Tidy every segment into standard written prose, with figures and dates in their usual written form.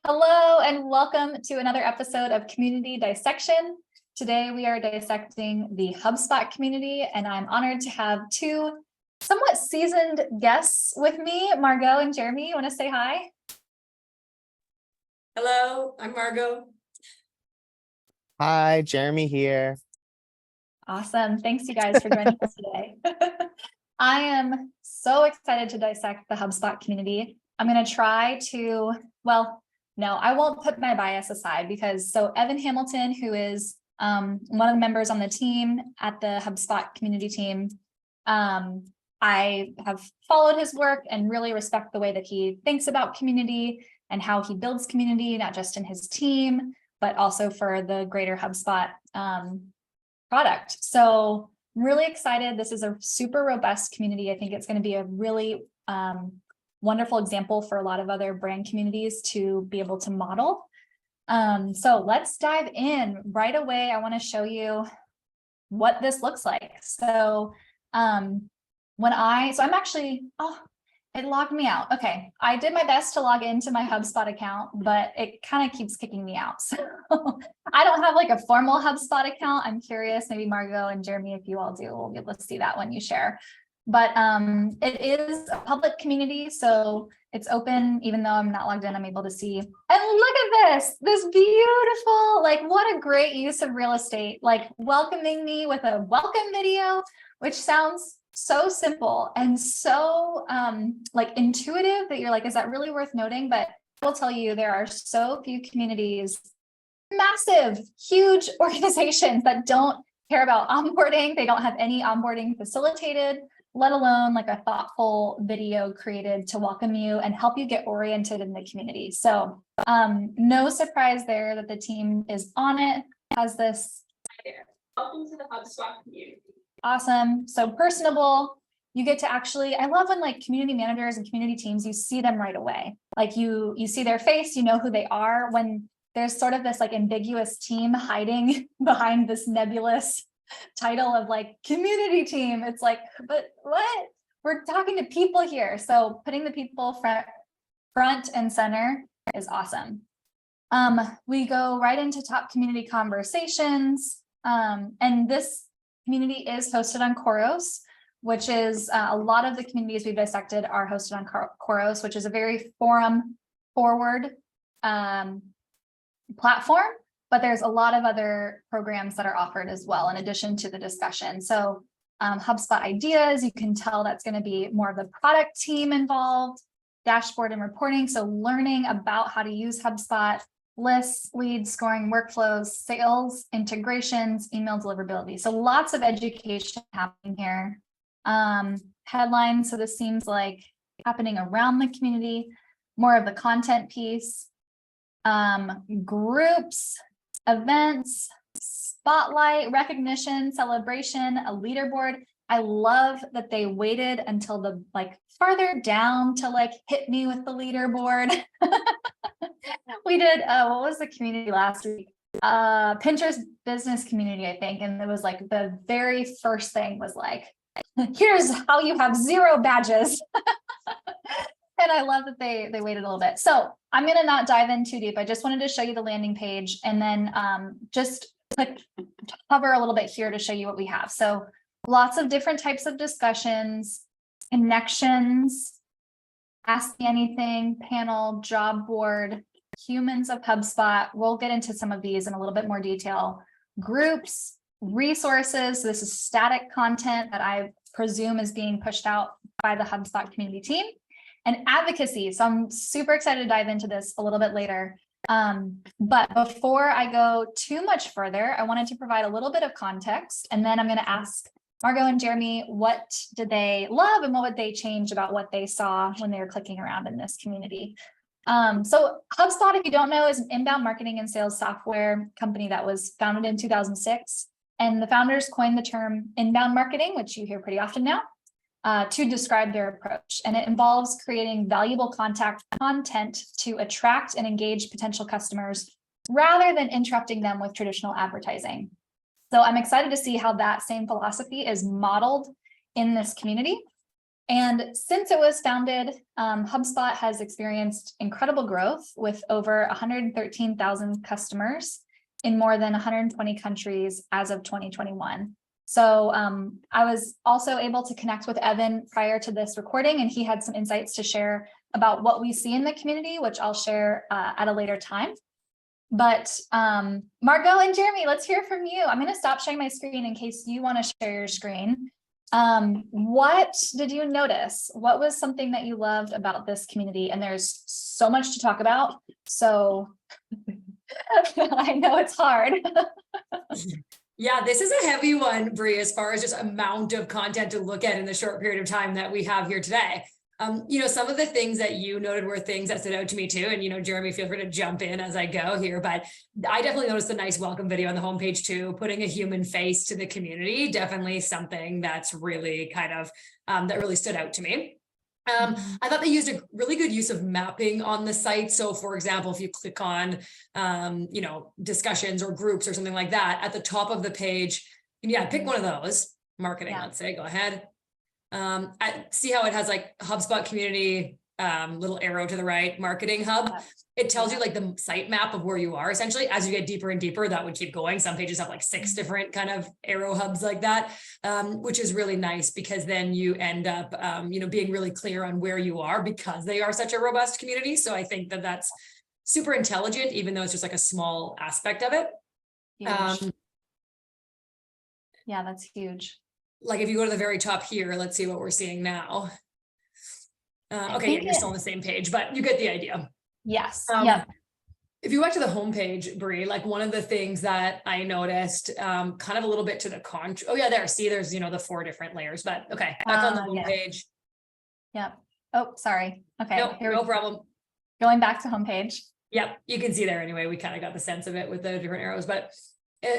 Hello and welcome to another episode of Community Dissection. Today we are dissecting the Hubspot community, and I'm honored to have two somewhat seasoned guests with me, Margaux and Jeremie. You want to say hi? Hello, I'm Margaux. Hi, Jeremie here. Awesome. Thanks you guys for joining us today. I am so excited to dissect the Hubspot community. I'm going to try to, no, I won't put my bias aside because Evan Hamilton, who is one of the members on the team at the Hubspot community team, I have followed his work and really respect the way that he thinks about community and how he builds community, not just in his team, but also for the greater HubSpot product. So I'm really excited. This is a super robust community. I think it's going to be a really wonderful example for a lot of other brand communities to be able to model. So let's dive in right away. I want to show you what this looks like. So I'm actually, it logged me out. Okay, I did my best to log into my HubSpot account, but it kind of keeps kicking me out. So I don't have like a formal HubSpot account. I'm curious, maybe Margaux and Jeremie, if you all do, we'll be able to see that when you share. But it is a public community, so it's open. Even though I'm not logged in, I'm able to see. And look at this beautiful, like, what a great use of real estate, like welcoming me with a welcome video, which sounds so simple and so like intuitive that you're like, is that really worth noting? But I will tell you, there are so few communities, massive, huge organizations that don't care about onboarding. They don't have any onboarding facilitated, let alone like a thoughtful video created to welcome you and help you get oriented in the community. So no surprise there that the team is on it, has this. Welcome to the Hubspot community. Awesome. So personable. You get to actually, I love when like community managers and community teams, you see them right away. Like you see their face, you know who they are. When there's sort of this like ambiguous team hiding behind this nebulous title of like community team, it's like, but what? We're talking to people here. So putting the people front and center is awesome. We go right into top community conversations. And this community is hosted on Khoros, which is a lot of the communities we've dissected are hosted on Khoros, which is a very forum forward platform. But there's a lot of other programs that are offered as well, in addition to the discussion. So HubSpot ideas, you can tell that's going to be more of the product team involved, dashboard and reporting. So learning about how to use HubSpot, lists, leads, scoring, workflows, sales, integrations, email deliverability. So lots of education happening here. Headlines. So this seems like happening around the community, more of the content piece, groups, events, spotlight, recognition, celebration, a leaderboard. I love that they waited until the like farther down to like hit me with the leaderboard. We did what was the community last week? Pinterest business community, I think. And it was like the very first thing was like, here's how you have 0 badges. And I love that they waited a little bit. So I'm going to not dive in too deep. I just wanted to show you the landing page and then just like hover a little bit here to show you what we have. So lots of different types of discussions, connections, ask me anything, panel, job board, humans of HubSpot. We'll get into some of these in a little bit more detail. Groups, resources. So this is static content that I presume is being pushed out by the HubSpot community team. And advocacy. So I'm super excited to dive into this a little bit later. But before I go too much further, I wanted to provide a little bit of context. And then I'm going to ask Margaux and Jeremie, what did they love and what would they change about what they saw when they were clicking around in this community? So HubSpot, if you don't know, is an inbound marketing and sales software company that was founded in 2006. And the founders coined the term inbound marketing, which you hear pretty often now, to describe their approach. And it involves creating valuable content to attract and engage potential customers rather than interrupting them with traditional advertising. So I'm excited to see how that same philosophy is modeled in this community. And since it was founded, HubSpot has experienced incredible growth with over 113,000 customers in more than 120 countries as of 2021. So I was also able to connect with Evan prior to this recording, and he had some insights to share about what we see in the community, which I'll share at a later time. But Margaux and Jeremie, let's hear from you. I'm going to stop sharing my screen in case you want to share your screen. What did you notice? What was something that you loved about this community? And there's so much to talk about, so I know it's hard. Yeah, this is a heavy one, Bri, as far as just amount of content to look at in the short period of time that we have here today. Some of the things that you noted were things that stood out to me too. And, Jeremie, feel free to jump in as I go here, but I definitely noticed the nice welcome video on the homepage too, putting a human face to the community, definitely something that's really kind of, that really stood out to me. I thought they used a really good use of mapping on the site. So for example, if you click on, discussions or groups or something like that at the top of the page, pick one of those, marketing, let's say, go ahead. I see how it has like HubSpot community, little arrow to the right, marketing hub. It tells you like the site map of where you are. Essentially, as you get deeper and deeper, that would keep going. Some pages have like 6 different kind of arrow hubs like that, which is really nice because then you end up, being really clear on where you are because they are such a robust community. So I think that that's super intelligent, even though it's just like a small aspect of it. Yeah, that's huge. Like if you go to the very top here, let's see what we're seeing now. Okay, you're still on the same page, but you get the idea. Yes. If you went to the homepage, Bri, like one of the things that I noticed, kind of a little bit to the contrary. Oh yeah, there's the 4 different layers, but okay, back on the homepage. Yep. Oh, sorry. Okay. No problem. Going back to homepage. Yep, you can see there anyway. We kind of got the sense of it with the different arrows, but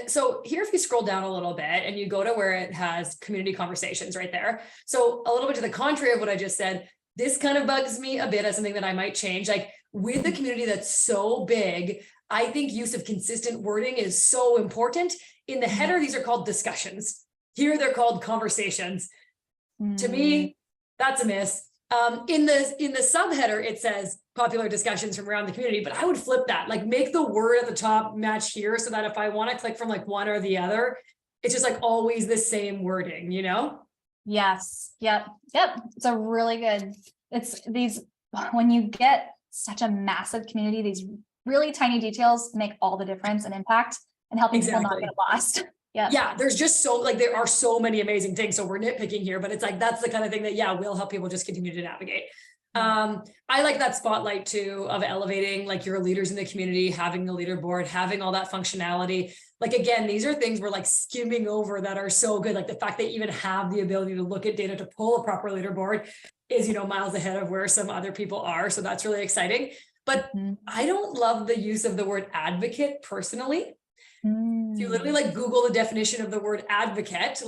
so here, if you scroll down a little bit and you go to where it has community conversations right there. So a little bit to the contrary of what I just said, this kind of bugs me a bit as something that I might change. Like with a community that's so big, I think use of consistent wording is so important. In the header, these are called discussions. Here, they're called conversations. To me, that's a miss. In the subheader, it says popular discussions from around the community, but I would flip that, like make the word at the top match here so that if I want to click from like one or the other, it's just like always the same wording, Yes. Yep. It's a really good, it's these, when you get such a massive community, these really tiny details make all the difference and impact and helping people not get lost. Yeah, there's just there are so many amazing things. So we're nitpicking here, but it's like, that's the kind of thing that, will help people just continue to navigate. I like that spotlight too, of elevating like your leaders in the community, having the leaderboard, having all that functionality. Like, again, these are things we're like skimming over that are so good. Like the fact they even have the ability to look at data to pull a proper leaderboard is, miles ahead of where some other people are. So that's really exciting. But I don't love the use of the word advocate personally. If you literally like Google the definition of the word advocate,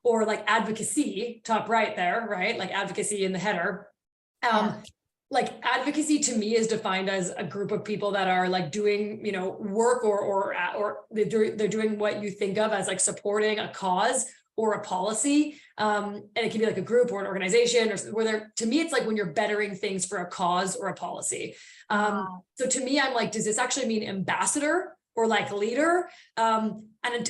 or advocacy, top right there, right? Like advocacy in the header. Like advocacy to me is defined as a group of people that are like doing, work or they're doing what you think of as like supporting a cause or a policy. And it can be like a group or an organization or to me, it's like when you're bettering things for a cause or a policy. So to me, I'm like, does this actually mean ambassador or like leader? And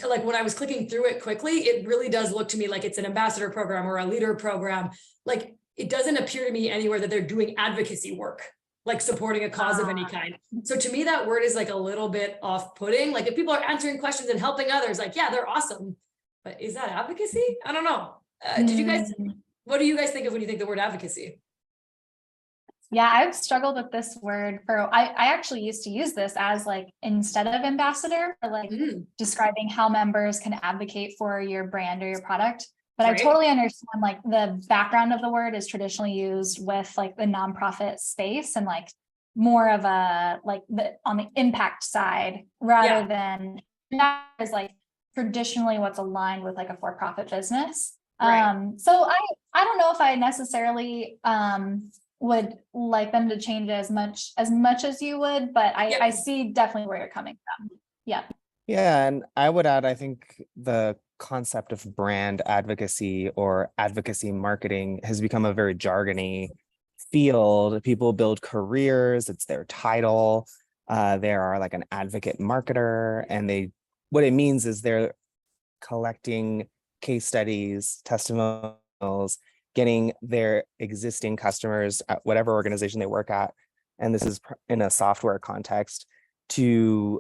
like when I was clicking through it quickly, it really does look to me like it's an ambassador program or a leader program. Like it doesn't appear to me anywhere that they're doing advocacy work, like supporting a cause of any kind. So to me, that word is like a little bit off-putting. Like if people are answering questions and helping others, like, yeah, they're awesome. But is that advocacy? I don't know. What do you guys think of when you think the word advocacy? Yeah, I've struggled with this word I actually used to use this as like, instead of ambassador, for like describing how members can advocate for your brand or your product. But I totally understand like the background of the word is traditionally used with like the nonprofit space and like more of a on the impact side rather than that is like traditionally what's aligned with like a for-profit business. So I don't know if I necessarily would like them to change as much as you would, but I see definitely where you're coming from. Yeah. Yeah, and I would add, I think the concept of brand advocacy or advocacy marketing has become a very jargony field. People build careers, it's their title. They are like an advocate marketer, and what it means is they're collecting case studies, testimonials, getting their existing customers at whatever organization they work at, and this is in a software context, to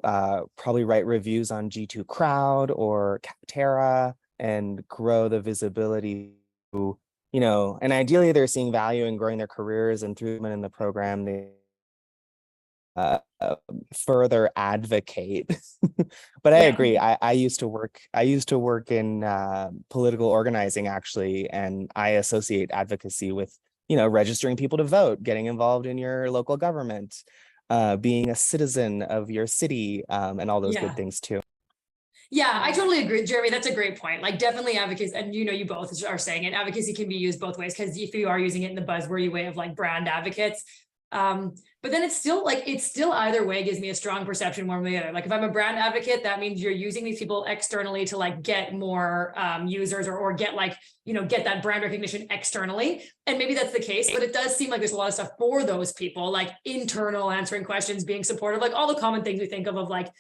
probably write reviews on G2 Crowd or Capterra and grow the visibility, and ideally they're seeing value in growing their careers, and through them in the program, they further advocate. But I agree. I used to work in political organizing, actually, and I associate advocacy with, registering people to vote, getting involved in your local government, being a citizen of your city, and all those good things too. Yeah, I totally agree, Jeremy. That's a great point. Like, definitely advocacy, and you both are saying it. Advocacy can be used both ways, because if you are using it in the buzzwordy way of like brand advocates, but then it's still either way gives me a strong perception one way or the other. Like, if I'm a brand advocate, that means you're using these people externally to like get more users or get like, get that brand recognition externally. And maybe that's the case, but it does seem like there's a lot of stuff for those people, like internal answering questions, being supportive, like all the common things we think of like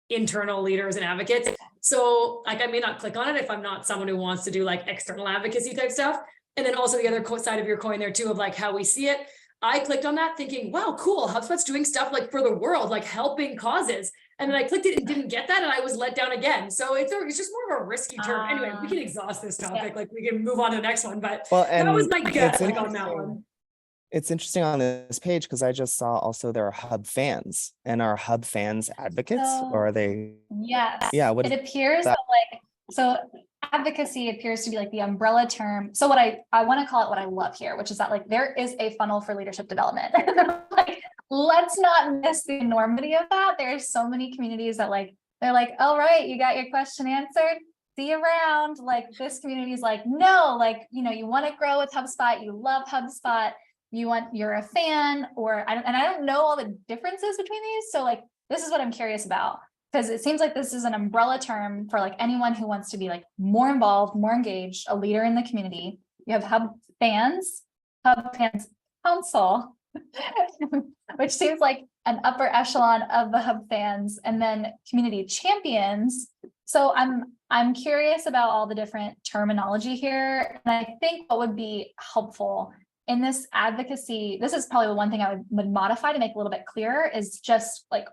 internal leaders and advocates. So like, I may not click on it if I'm not someone who wants to do like external advocacy type stuff. And then also the other side of your coin there too, of like how we see it. I clicked on that thinking, wow, cool. HubSpot's doing stuff like for the world, like helping causes. And then I clicked it and didn't get that. And I was let down again. So it's just more of a risky term. Anyway, we can exhaust this topic. Like, we can move on to the next one, but that was my gut like on that one. It's interesting on this page because I just saw also there are Hub fans, and are Hub fans advocates, or are they? Yes. Yeah. It appears that so advocacy appears to be like the umbrella term. So what I want to call it, what I love here, which is that like there is a funnel for leadership development. Like, let's not miss the enormity of that. There's so many communities that like, they're like, all right, you got your question answered. See you around. Like, this community is like, no, like, you want to grow with HubSpot. You love HubSpot. You're a fan, or I don't know all the differences between these. So like, this is what I'm curious about, because it seems like this is an umbrella term for like anyone who wants to be like more involved, more engaged, a leader in the community. You have Hub Fans Council, which seems like an upper echelon of the Hub Fans, and then Community Champions. So I'm curious about all the different terminology here. And I think what would be helpful in this advocacy, this is probably the one thing I would modify to make a little bit clearer, is just like,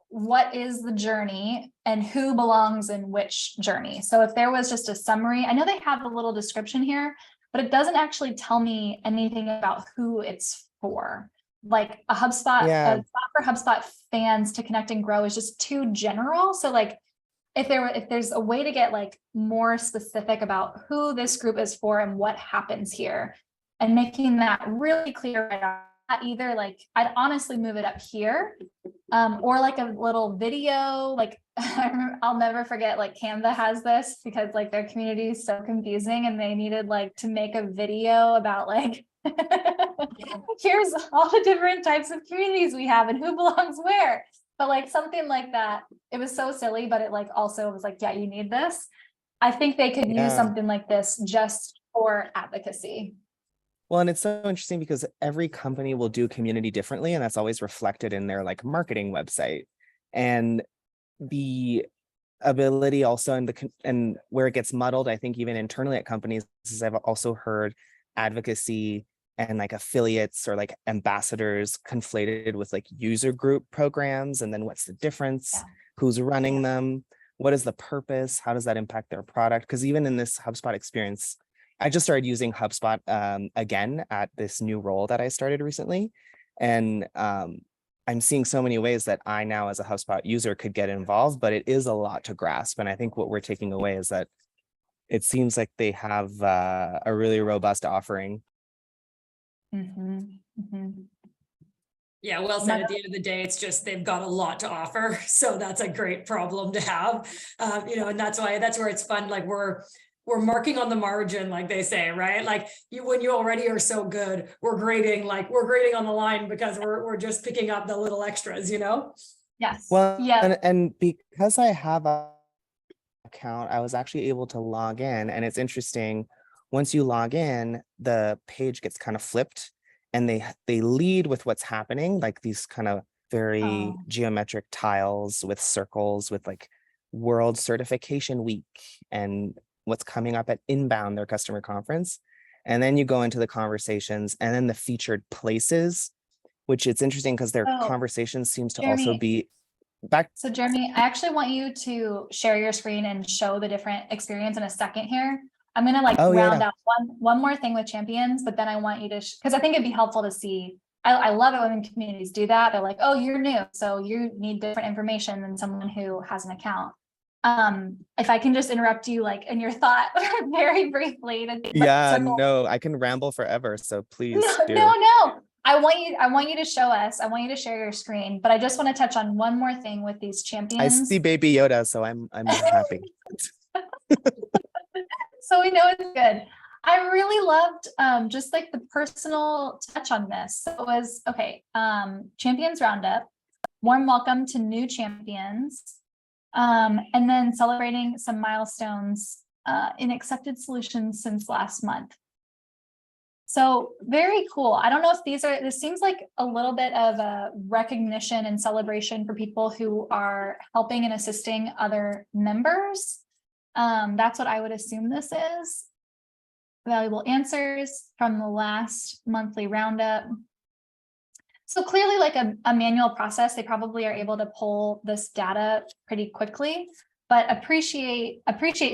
what is the journey and who belongs in which journey? So if there was just a summary, I know they have a little description here, but it doesn't actually tell me anything about who it's for. Like a spot for HubSpot fans to connect and grow is just too general. So like, if there's a way to get like more specific about who this group is for and what happens here, and making that really clear right off, either like, I'd honestly move it up here, or like a little video. Like, I'll never forget, like Canva has this because like their community is so confusing, and they needed like to make a video about like, here's all the different types of communities we have and who belongs where. But like something like that, it was so silly, but it like also was like, yeah, you need this. I think they could use something like this just for advocacy. Well, and it's so interesting because every company will do community differently, and that's always reflected in their like marketing website. And the ability also and where it gets muddled, I think even internally at companies, is I've also heard advocacy and like affiliates or like ambassadors conflated with like user group programs. And then what's the difference? Yeah. Who's running them? What is the purpose? How does that impact their product? Because even in this HubSpot experience, I just started using HubSpot again at this new role that I started recently. And I'm seeing so many ways that I now as a HubSpot user could get involved, but it is a lot to grasp. And I think what we're taking away is that it seems like they have a really robust offering. Mm-hmm. Mm-hmm. Yeah, well said. At the end of the day, it's just they've got a lot to offer. So that's a great problem to have. And that's where it's fun. Like we're marking on the margin, like they say, right? Like when you already are so good, we're grading on the line because we're just picking up the little extras, Yes. Well, Yeah. and because I have a account, I was actually able to log in, and it's interesting. Once you log in, the page gets kind of flipped, and they lead with what's happening, like these kind of very Oh. geometric tiles with circles with like World Certification Week and what's coming up at Inbound, their customer conference. And then you go into the conversations and then the featured places, which it's interesting because their Oh, conversations seems to also Jeremy. be back. So Jeremy, I actually want you to share your screen and show the different experience in a second here. I'm gonna like Oh, round yeah. out one more thing with champions, but then I want you to, because I think it'd be helpful to see. I love it when communities do that. They're like, oh, you're new, so you need different information than someone who has an account. If I can just interrupt you like in your thought very briefly to Yeah, circle. no, I can ramble forever, so please do. No. I want you to show us. I want you to share your screen, but I just want to touch on one more thing with these I champions. see Baby Yoda, so I'm happy. So we know it's good. I really loved just like the personal touch on this. So it was okay. Champions Roundup, warm welcome to new champions, and then celebrating some milestones in accepted solutions since last month. So very cool. I don't know if this seems like a little bit of a recognition and celebration for people who are helping and assisting other members. That's what I would assume this is. Valuable answers from the last monthly roundup. So clearly like a manual process, they probably are able to pull this data pretty quickly, but appreciate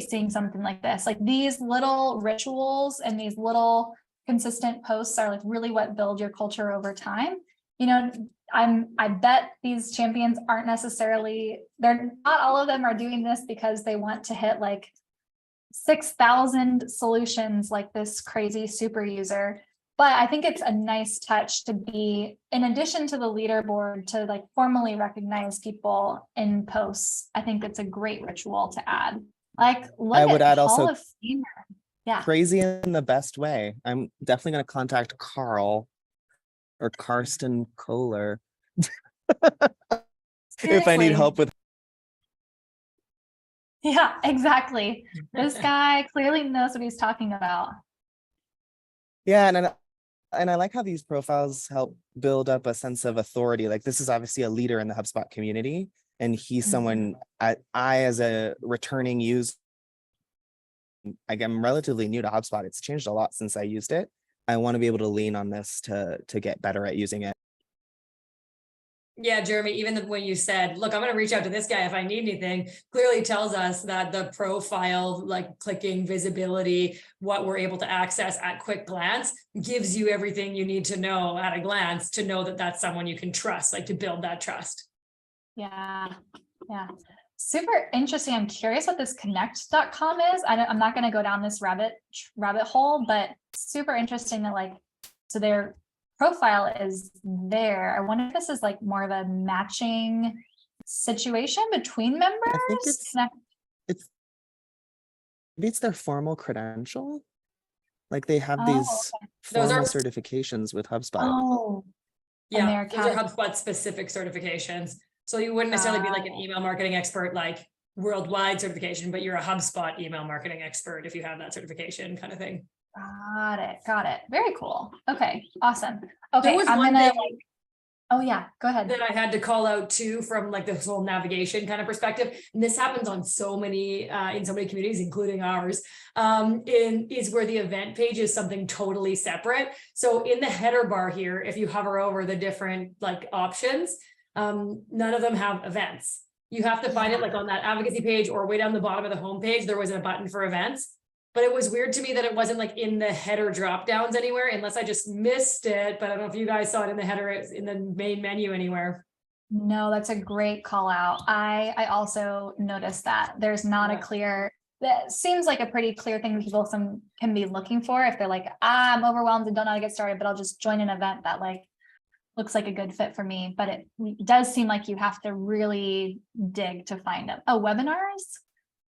seeing something like this. Like these little rituals and these little consistent posts are like really what build your culture over time. You know, I bet these champions aren't necessarily, they're not all of them are doing this because they want to hit like 6,000 solutions like this crazy super user. But I think it's a nice touch to be, in addition to the leaderboard, to like formally recognize people in posts. I think it's a great ritual to add. Like, look I would at add Hall also of Famer. Yeah. crazy in the best way. I'm definitely going to contact Carl or Karsten Kohler if I need Seriously. help with. Yeah, exactly. This guy clearly knows what he's talking about. Yeah, and I like how these profiles help build up a sense of authority. Like this is obviously a leader in the HubSpot community, and he's someone I as a returning user, I'm relatively new to HubSpot. It's changed a lot since I used it. I want to be able to lean on this to get better at using it. Yeah, Jeremy, even when you said, look, I'm going to reach out to this guy if I need anything, clearly tells us that the profile, like clicking visibility, what we're able to access at quick glance, gives you everything you need to know at a glance to know that that's someone you can trust, like to build that trust. Yeah. Super interesting. I'm curious what this connect.com is. I'm not going to go down this rabbit hole, but super interesting that like, so their profile is there. I wonder if this is like more of a matching situation between members. I think it's their formal credential. Like they have these Those formal are certifications with HubSpot. Oh, yeah, those are HubSpot specific certifications. So you wouldn't necessarily be like an email marketing expert, like worldwide certification, but you're a HubSpot email marketing expert if you have that certification kind of thing. Got it. Very cool. Okay, awesome. Okay, There was I'm one gonna thing like, oh yeah, go ahead. that I had to call out too from like this whole navigation kind of perspective. And this happens on so many, in so many communities, including ours, is where the event page is something totally separate. So in the header bar here, if you hover over the different like options, none of them have events. You have to find it like on that advocacy page or way down the bottom of the homepage, there wasn't a button for events. But it was weird to me that it wasn't like in the header drop downs anywhere, unless I just missed it. But I don't know if you guys saw it in the header, in the main menu anywhere. No, that's a great call out. I also noticed that there's not a clear, that seems like a pretty clear thing that people can be looking for if they're like, I'm overwhelmed and don't know how to get started, but I'll just join an event that like looks like a good fit for me. But it does seem like you have to really dig to find them. Oh, webinars?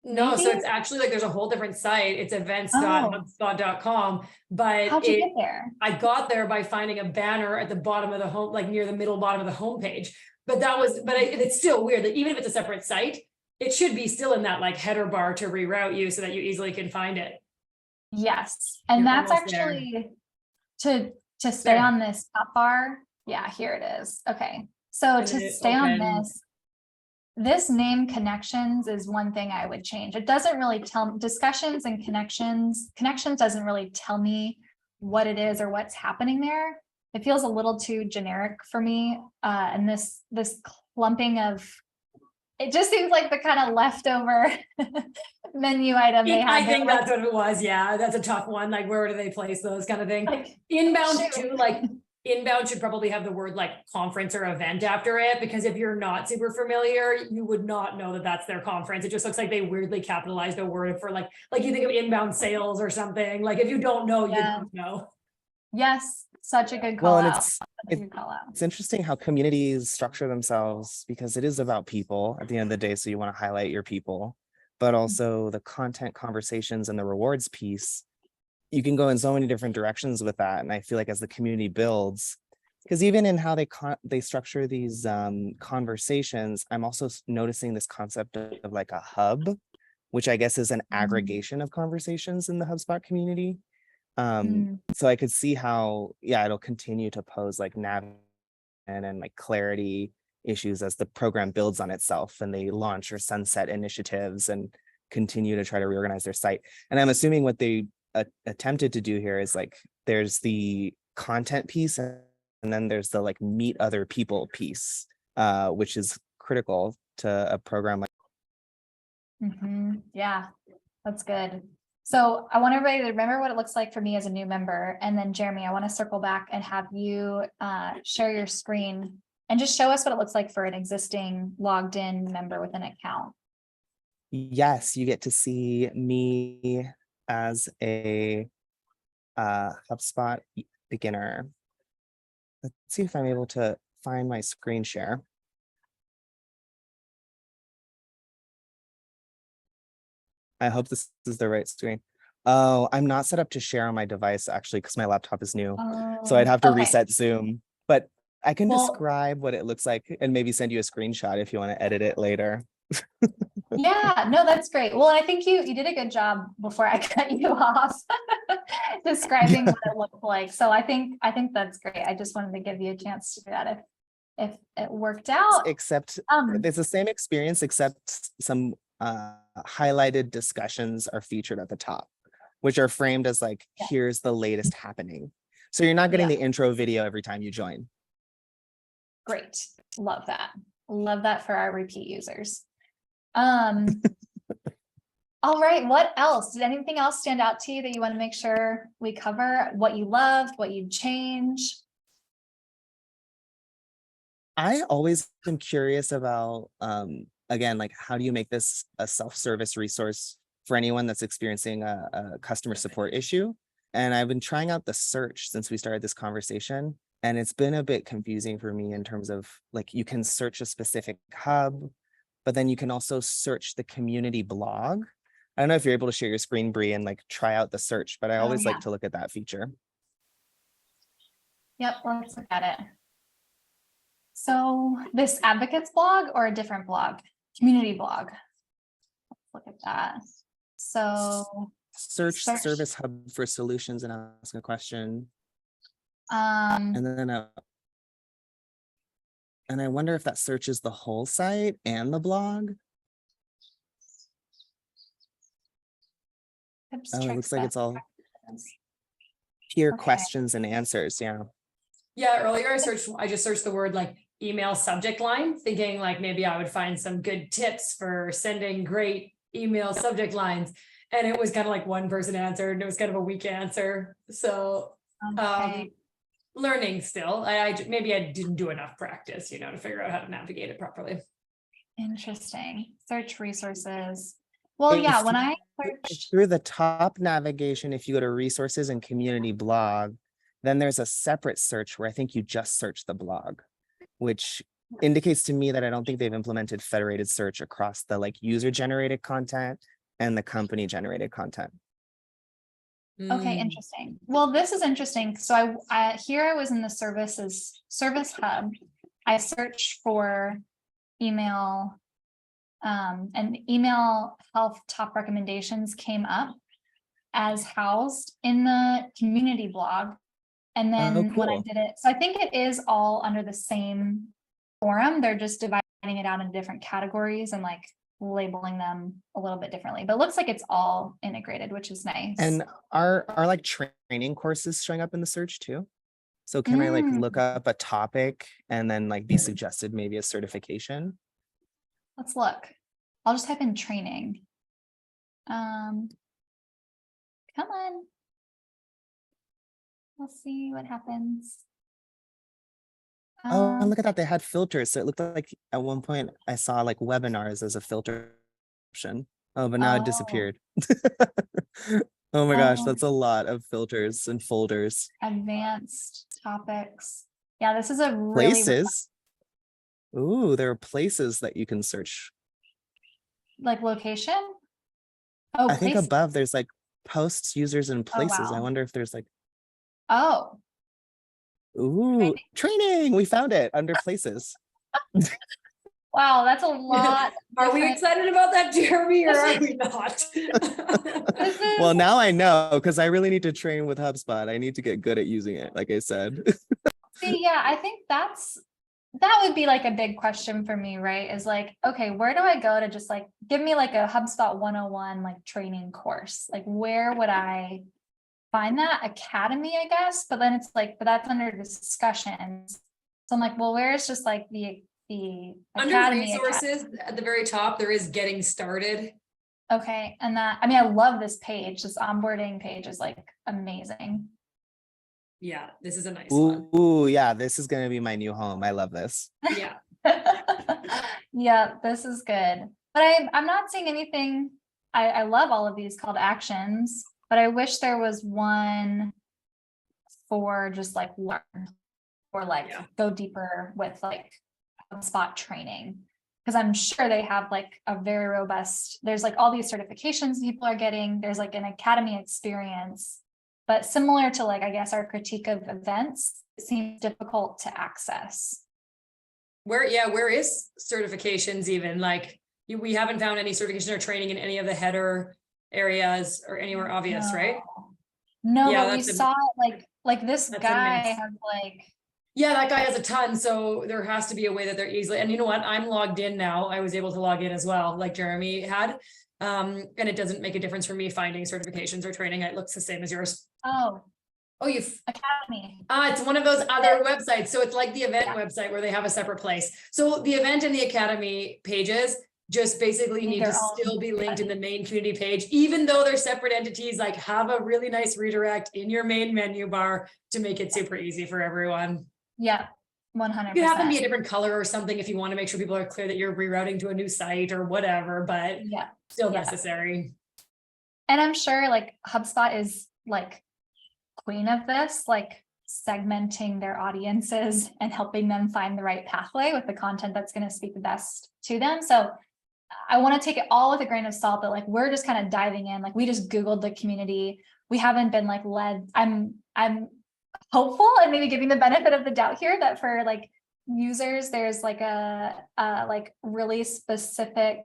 No, so Maybe? it's actually like there's a whole different site. It's Oh. events.hubspot.com, but How'd you get there? I got there by finding a banner at the bottom of the home, like near the middle bottom of the homepage. But it's still weird that even if it's a separate site, it should be still in that like header bar to reroute you so that you easily can find it. Yes, and You're that's almost there. actually to stay There. on this top bar. Yeah, here it is. Okay, so And to then it stay on opens. this name connections is one thing I would change. It doesn't really tell discussions and connections doesn't really tell me what it is or what's happening there. It feels a little too generic for me. And this clumping of, it just seems like the kind of leftover menu item they have. I think there. that's what it was. Yeah, that's a tough one. Like, where do they place those kind of thing? Like, Inbound shoot. too, like inbound should probably have the word like conference or event after it, because if you're not super familiar, you would not know that that's their conference. It just looks like they weirdly capitalized a word for like you think of inbound sales or something. Like if you don't know, you Yeah. don't know. Yes, such a good call Well, and out. Such a good call out. it's interesting how communities structure themselves because it is about people at the end of the day. So you want to highlight your people, but also the content, conversations, and the rewards piece. You can go in so many different directions with that. And I feel like as the community builds, because even in how they structure these conversations, I'm also noticing this concept of like a hub, which I guess is an aggregation of conversations in the HubSpot community. So I could see how, yeah, it'll continue to pose like nav and like clarity issues as the program builds on itself and they launch or sunset initiatives and continue to try to reorganize their site. And I'm assuming what they attempted to do here is like there's the content piece and then there's the like meet other people piece, which is critical to a program like. Yeah, that's good. So I want everybody to remember what it looks like for me as a new member. And then Jeremie, I want to circle back and have you share your screen and just show us what it looks like for an existing logged in member with an account. Yes, you get to see me as a HubSpot beginner. Let's see if I'm able to find my screen share. I hope this is the right screen. Oh, I'm not set up to share on my device actually because my laptop is new. So I'd have to reset Zoom, but I can describe what it looks like and maybe send you a screenshot if you want to edit it later. Yeah, no, that's great. Well, I think you did a good job before I cut you off describing what it looked like. So I think that's great. I just wanted to give you a chance to do that if it worked out. Except it's the same experience, except some highlighted discussions are featured at the top, which are framed as like, here's the latest happening. So you're not getting the intro video every time you join. Great. Love that. Love that for our repeat users. All right. What else? Did anything else stand out to you that you want to make sure we cover? What you loved, what you'd change? I always am curious about, again, like how do you make this a self-service resource for anyone that's experiencing a customer support issue? And I've been trying out the search since we started this conversation, and it's been a bit confusing for me in terms of like, you can search a specific hub, but then you can also search the community blog. I don't know if you're able to share your screen, Bri, and like try out the search, but I always like to look at that feature. Yep, let's look at it. So this advocates blog or a different blog? Community blog. Let's look at that. So search service hub for solutions and ask a question. And then and I wonder if that searches the whole site and the blog. Oh, it looks like it's all peer questions and answers. Yeah. Yeah, earlier I just searched the word like email subject line, thinking like maybe I would find some good tips for sending great email subject lines. And it was kind of like one person answered and it was kind of a weak answer. So learning still. Maybe I didn't do enough practice, to figure out how to navigate it properly. Interesting. Search resources. Well, yeah, when I searched through the top navigation, if you go to resources and community blog, then there's a separate search where I think you just search the blog, which indicates to me that I don't think they've implemented federated search across the like user generated content and the company generated content. Okay, Mm. interesting. Well, this is interesting. So I was in the service hub. I searched for email, and email health top recommendations came up as housed in the community blog. And then when I Cool. did it, so I think it is all under the same forum. They're just dividing it out into different categories and like labeling them a little bit differently, but it looks like it's all integrated, which is nice. And are like training courses showing up in the search too? So can I like look up a topic and then like be suggested maybe a certification? Let's look. I'll just type in training. Come on. Let's see what happens. Oh, look at that. They had filters. So it looked like at one point I saw like webinars as a filter option. Oh, but now it disappeared. Oh my gosh, that's a lot of filters and folders. Advanced topics. Yeah, this is a really Places. Ooh, there are places that you can search. like location. Oh, I think places. above there's like posts, users, and places. I wow. wonder if there's like, Oh, ooh, training. We found it under places. wow, that's a lot. Are we excited about that, Jeremy, or are we not? Well, now I know because I really need to train with HubSpot. I need to get good at using it, like I said. See, yeah, I think that would be like a big question for me, right? Is like, okay, where do I go to just like give me like a HubSpot 101 like training course? Like where would I find that? Academy, I guess, but then it's like, but that's under discussions. So I'm like, well, where's just like the Under academy resources at the very top, there is getting started. Okay, and that, I mean, I love this page. This onboarding page is like amazing. Yeah, this is a nice one. Ooh, yeah, this is gonna be my new home. I love this. Yeah. Yeah, this is good. But I'm not seeing anything. I love all of these call to actions, but I wish there was one for just like learn or like Yeah. go deeper with like HubSpot training. Because I'm sure they have like a very robust, there's like all these certifications people are getting. There's like an academy experience, but similar to like, I guess our critique of events, it seems difficult to access. Where is certifications even? Like we haven't found any certification or training in any of the header areas or anywhere obvious, right? No, Yeah, but we saw it like this that's guy immense. has like, Yeah, that guy has a ton. So there has to be a way that they're easily, and you know what? I'm logged in now. I was able to log in as well, like Jeremy had. And it doesn't make a difference for me finding certifications or training. It looks the same as yours. oh, Oh, you've academy. it's one of those other websites. So it's like the event Yeah. website where they have a separate place. So the event and the academy pages just basically need Their to own still be linked in the main community page, even though they're separate entities. Like have a really nice redirect in your main menu bar to make it super easy for everyone. Yeah, 100%. You could have them be a different color or something if you want to make sure people are clear that you're rerouting to a new site or whatever, but Yeah. still Yeah. necessary. And I'm sure like HubSpot is like queen of this, like segmenting their audiences and helping them find the right pathway with the content that's going to speak the best to them. So I want to take it all with a grain of salt that like we're just kind of diving in, like we just Googled the community. We haven't been like led. I'm hopeful and maybe giving the benefit of the doubt here that for like users, there's like a like really specific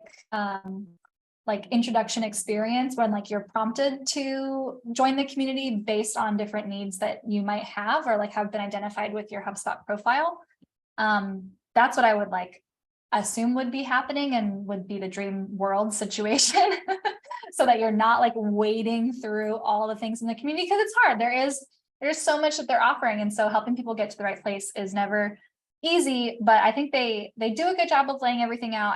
like introduction experience when like you're prompted to join the community based on different needs that you might have or like have been identified with your HubSpot profile. That's what I would like assume would be happening and would be the dream world situation so that you're not like wading through all the things in the community because it's hard. There's so much that they're offering. And so helping people get to the right place is never easy, but I think they do a good job of laying everything out.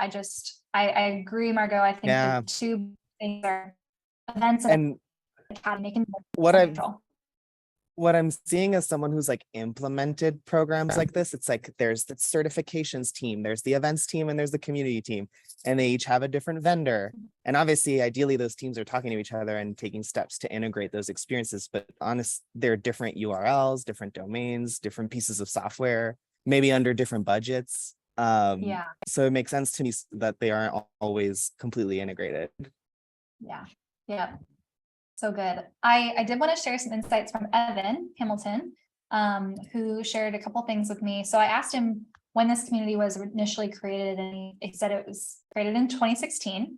I agree, Margaux. I think the two things are events and academy can what I'm seeing as someone who's like implemented programs like this, it's like there's the certifications team, there's the events team, and there's the community team, and they each have a different vendor. And obviously, ideally, those teams are talking to each other and taking steps to integrate those experiences. But they're different URLs, different domains, different pieces of software, maybe under different budgets. Yeah. So it makes sense to me that they aren't always completely integrated. Yeah. Yeah. So good. I did want to share some insights from Evan Hamilton, who shared a couple things with me. So I asked him when this community was initially created, and he said it was created in 2016.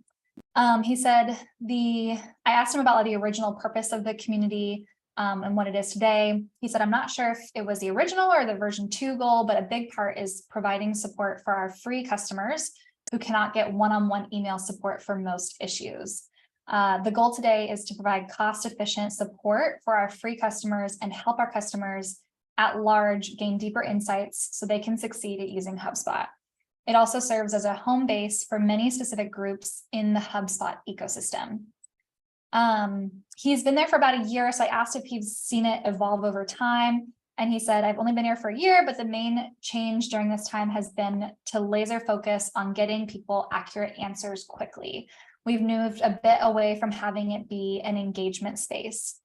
He said I asked him about the original purpose of the community and what it is today. He said, I'm not sure if it was the original or the version 2 goal, but a big part is providing support for our free customers who cannot get one-on-one email support for most issues. The goal today is to provide cost-efficient support for our free customers and help our customers at large gain deeper insights so they can succeed at using HubSpot. It also serves as a home base for many specific groups in the HubSpot ecosystem. He's been there for about a year, so I asked if he's seen it evolve over time, and he said, I've only been here for a year, but the main change during this time has been to laser focus on getting people accurate answers quickly. We've moved a bit away from having it be an engagement space.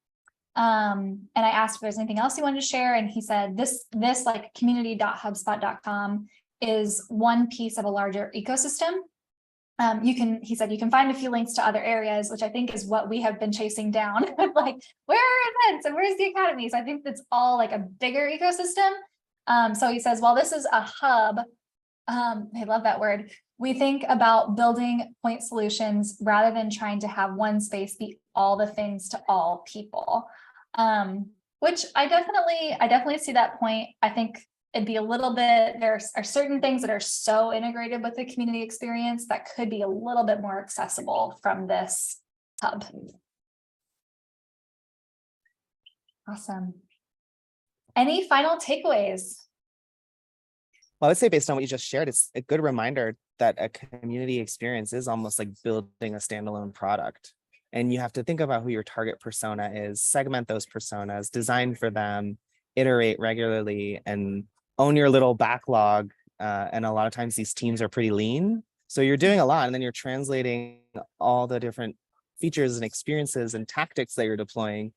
And I asked if there's anything else he wanted to share, and he said this like community.hubspot.com is one piece of a larger ecosystem. He said you can find a few links to other areas, which I think is what we have been chasing down. Like, where are events and where's the academy? So I think that's all like a bigger ecosystem. So he says, well, this is a hub. I love that word. We think about building point solutions rather than trying to have one space be all the things to all people. Which I definitely see that point. I think it'd be a little bit, there are certain things that are so integrated with the community experience that could be a little bit more accessible from this hub. Awesome. Any final takeaways? Well, I would say based on what you just shared, it's a good reminder that a community experience is almost like building a standalone product. And you have to think about who your target persona is, segment those personas, design for them, iterate regularly, and own your little backlog. And a lot of times these teams are pretty lean. So you're doing a lot, and then you're translating all the different features and experiences and tactics that you're deploying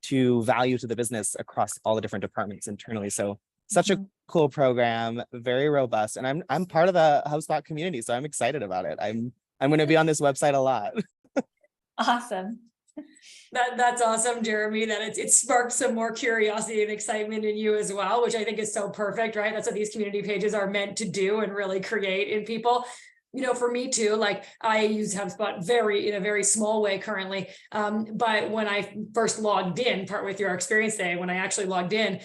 to value to the business across all the different departments internally. So such a cool program, very robust. And I'm part of the HubSpot community, so I'm excited about it. I'm going to be on this website a lot. Awesome. That's awesome, Jeremy, that it sparked some more curiosity and excitement in you as well, which I think is so perfect, right? That's what these community pages are meant to do and really create in people. You know, for me too, like I use HubSpot in a very small way currently. But when I first logged in, partway through our experience day, when I actually logged in,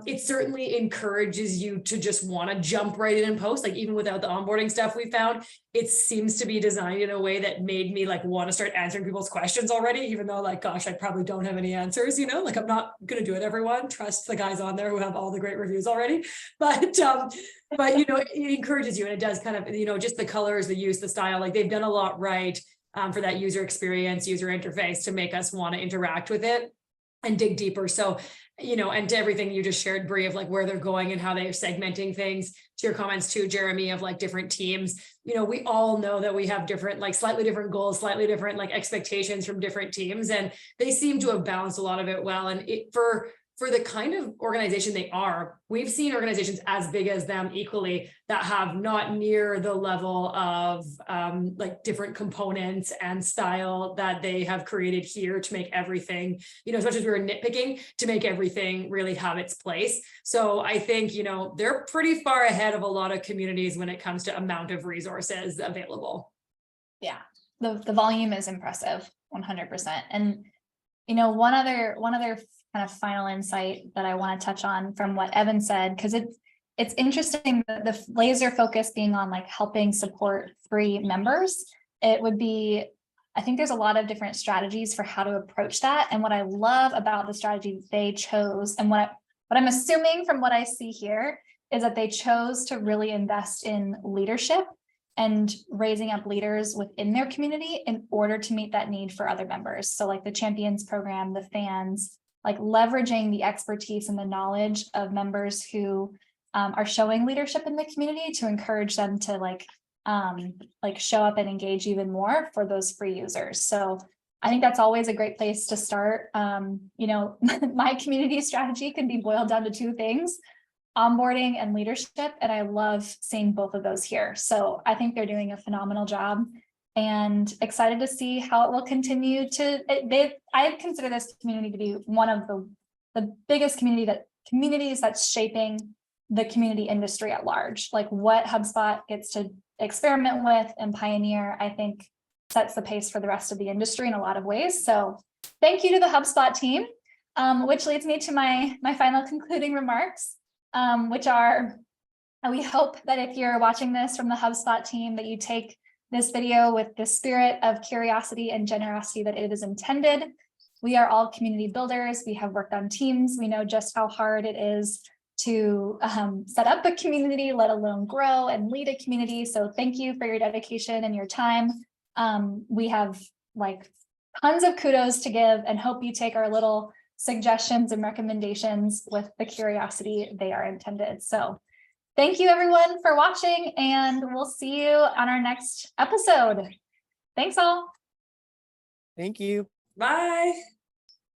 it certainly encourages you to just want to jump right in and post. Like even without the onboarding stuff we found, it seems to be designed in a way that made me like want to start answering people's questions already, even though like, gosh, I probably don't have any answers, you know, like I'm not going to do it, everyone. Trust the guys on there who have all the great reviews already. But you know, it encourages you, and it does kind of, you know, just the colors, the use, the style, like they've done a lot right for that user experience, user interface to make us want to interact with it and dig deeper. So, you know, and to everything you just shared, Bri, of like where they're going and how they're segmenting things, to your comments too, Jeremy, of like different teams, you know, we all know that we have different, like slightly different goals, slightly different like expectations from different teams, and they seem to have balanced a lot of it well. And for the kind of organization they are, we've seen organizations as big as them equally that have not near the level of like different components and style that they have created here to make everything, you know, as much as we were nitpicking, to make everything really have its place. So I think, you know, they're pretty far ahead of a lot of communities when it comes to amount of resources available. Yeah, the volume is impressive, 100%. And, you know, one other kind of final insight that I want to touch on from what Evan said, because it's interesting that the laser focus being on like helping support free members. It would be, I think there's a lot of different strategies for how to approach that. And what I love about the strategy they chose, and what I'm assuming from what I see here, is that they chose to really invest in leadership and raising up leaders within their community in order to meet that need for other members. So like the champions program, the fans, like leveraging the expertise and the knowledge of members who are showing leadership in the community to encourage them to like show up and engage even more for those free users. So I think that's always a great place to start. You know, my community strategy can be boiled down to two things: onboarding and leadership. And I love seeing both of those here. So I think they're doing a phenomenal job and excited to see how it will continue to, I consider this community to be one of the biggest communities that's shaping the community industry at large. Like what HubSpot gets to experiment with and pioneer, I think sets the pace for the rest of the industry in a lot of ways. So thank you to the HubSpot team, which leads me to my final concluding remarks, which are, we hope that if you're watching this from the HubSpot team, that you take this video with the spirit of curiosity and generosity that it is intended. We are all community builders. We have worked on teams. We know just how hard it is to set up a community, let alone grow and lead a community. So thank you for your dedication and your time. We have like tons of kudos to give and hope you take our little suggestions and recommendations with the curiosity they are intended. So thank you everyone for watching, and we'll see you on our next episode. Thanks all. Thank you. Bye.